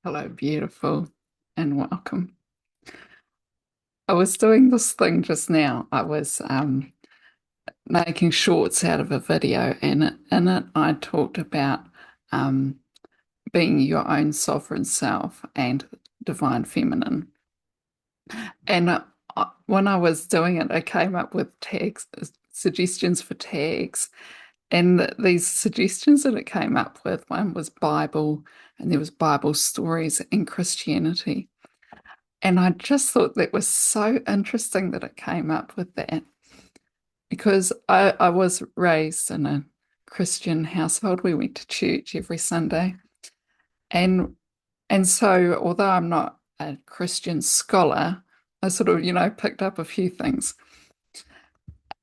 Hello, beautiful, and welcome. I was doing this thing just now. I was making shorts out of a video, and in it, I talked about um, being your own sovereign self and divine feminine. And when I was doing it, I came up with tags, suggestions for tags. And these suggestions that it came up with, one was Bible, and there was Bible stories and Christianity. And I just thought that was so interesting that it came up with that because I was raised in a Christian household. We went to church every Sunday. And and so although I'm not a Christian scholar, I sort of, picked up a few things.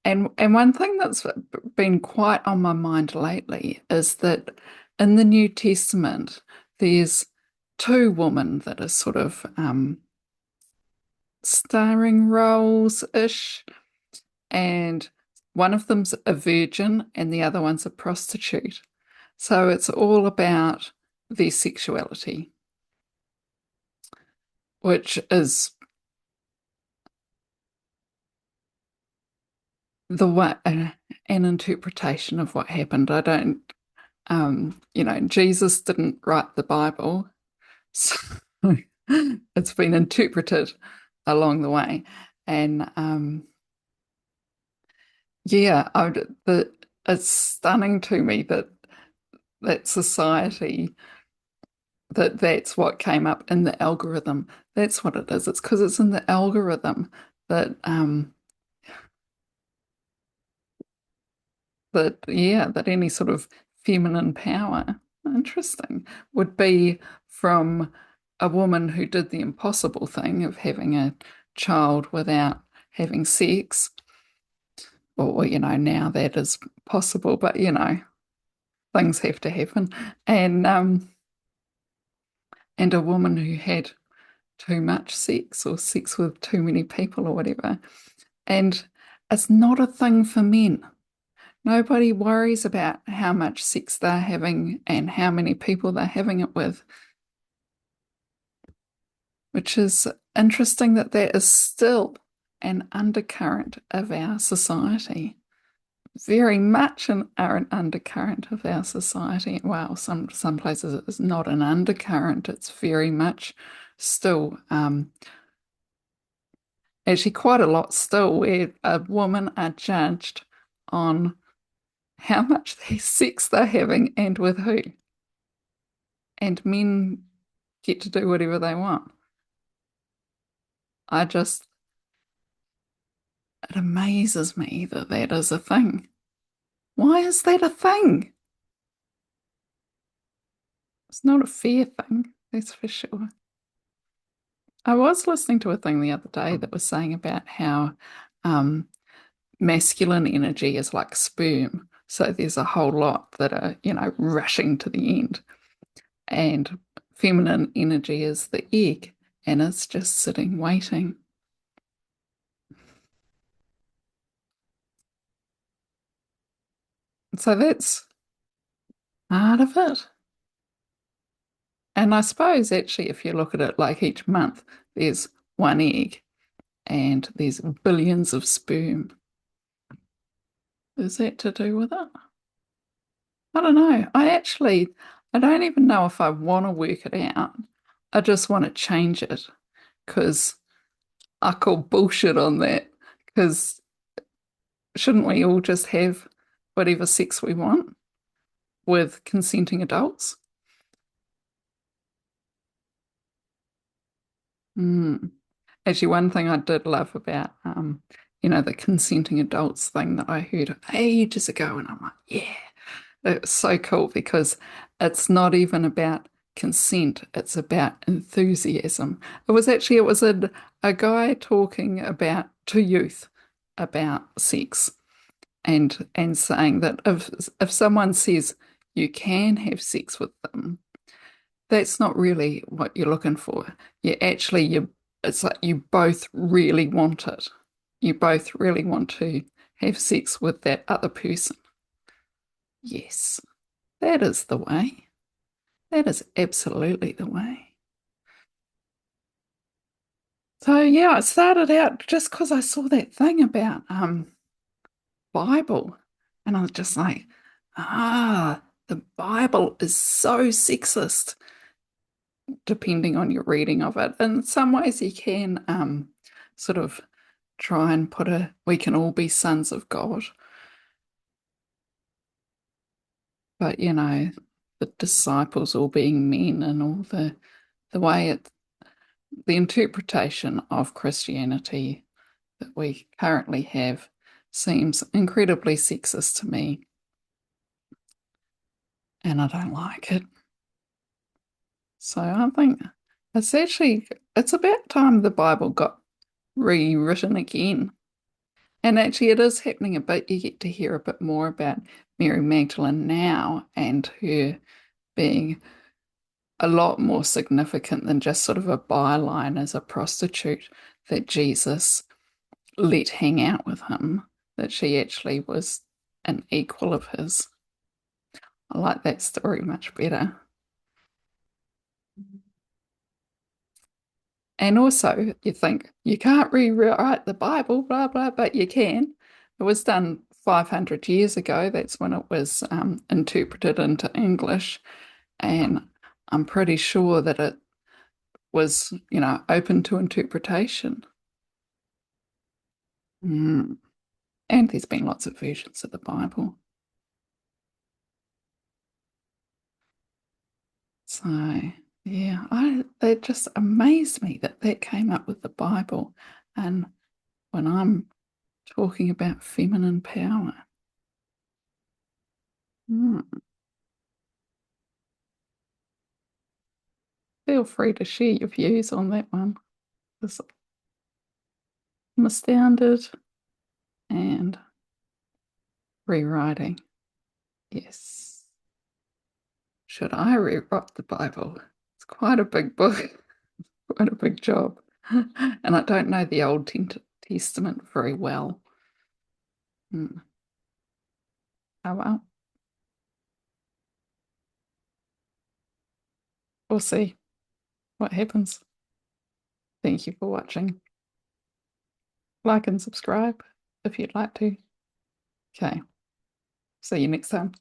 And one thing that's been quite on my mind lately is that in the New Testament, there's two women that are sort of starring roles-ish, and one of them's a virgin and the other one's a prostitute. So it's all about their sexuality, which is the way an interpretation of what happened. I don't, Jesus didn't write the Bible, so it's been interpreted along the way. And yeah, it's stunning to me that society, that's what came up in the algorithm. That's what it is. It's because it's in the algorithm that that any sort of feminine power, interesting, would be from a woman who did the impossible thing of having a child without having sex. Or, now that is possible, but things have to happen. And a woman who had too much sex or sex with too many people or whatever. And it's not a thing for men. Nobody worries about how much sex they're having and how many people they're having it with, which is interesting that that is still an undercurrent of our society. Very much an undercurrent of our society. Well, some places it's not an undercurrent, it's very much still actually quite a lot still where a women are judged on how much sex they're having and with who. And men get to do whatever they want. I just, it amazes me that that is a thing. Why is that a thing? It's not a fair thing, that's for sure. I was listening to a thing the other day that was saying about how um, masculine energy is like sperm. So there's a whole lot that are, rushing to the end. And feminine energy is the egg, and it's just sitting waiting. So that's part of it. And I suppose actually, if you look at it like each month, there's one egg and there's billions of sperm. Is that to do with it? I don't know. I don't even know if I want to work it out. I just want to change it because I call bullshit on that. Because shouldn't we all just have whatever sex we want with consenting adults? Mm. Actually, one thing I did love about, the consenting adults thing that I heard ages ago, and I'm like, yeah, it was so cool because it's not even about consent, it's about enthusiasm. It was a guy talking about to youth about sex and saying that if someone says you can have sex with them, that's not really what you're looking for. It's like you both really want it. You both really want to have sex with that other person. Yes, that is the way. That is absolutely the way. So yeah, it started out just because I saw that thing about Bible, and I was just like, the Bible is so sexist, depending on your reading of it. In some ways, you can sort of try and put we can all be sons of God, but the disciples all being men and all the way the interpretation of Christianity that we currently have seems incredibly sexist to me, and I don't like it. So I think it's about time the Bible got rewritten again. And actually it is happening a bit. You get to hear a bit more about Mary Magdalene now and her being a lot more significant than just sort of a byline as a prostitute that Jesus let hang out with him, that she actually was an equal of his. I like that story much better. And also, you think you can't rewrite the Bible, blah, blah, but you can. It was done 500 years ago. That's when it was interpreted into English. And I'm pretty sure that it was, open to interpretation. Mm. And there's been lots of versions of the Bible. So, yeah, it just amazed me that that came up with the Bible. And when I'm talking about feminine power, feel free to share your views on that one. Because I'm astounded and rewriting. Yes. Should I rewrite the Bible? It's quite a big book, quite a big job. And I don't know the Old Testament very well. Hmm. Oh well, we'll see what happens. Thank you for watching. Like and subscribe if you'd like to. Okay, see you next time.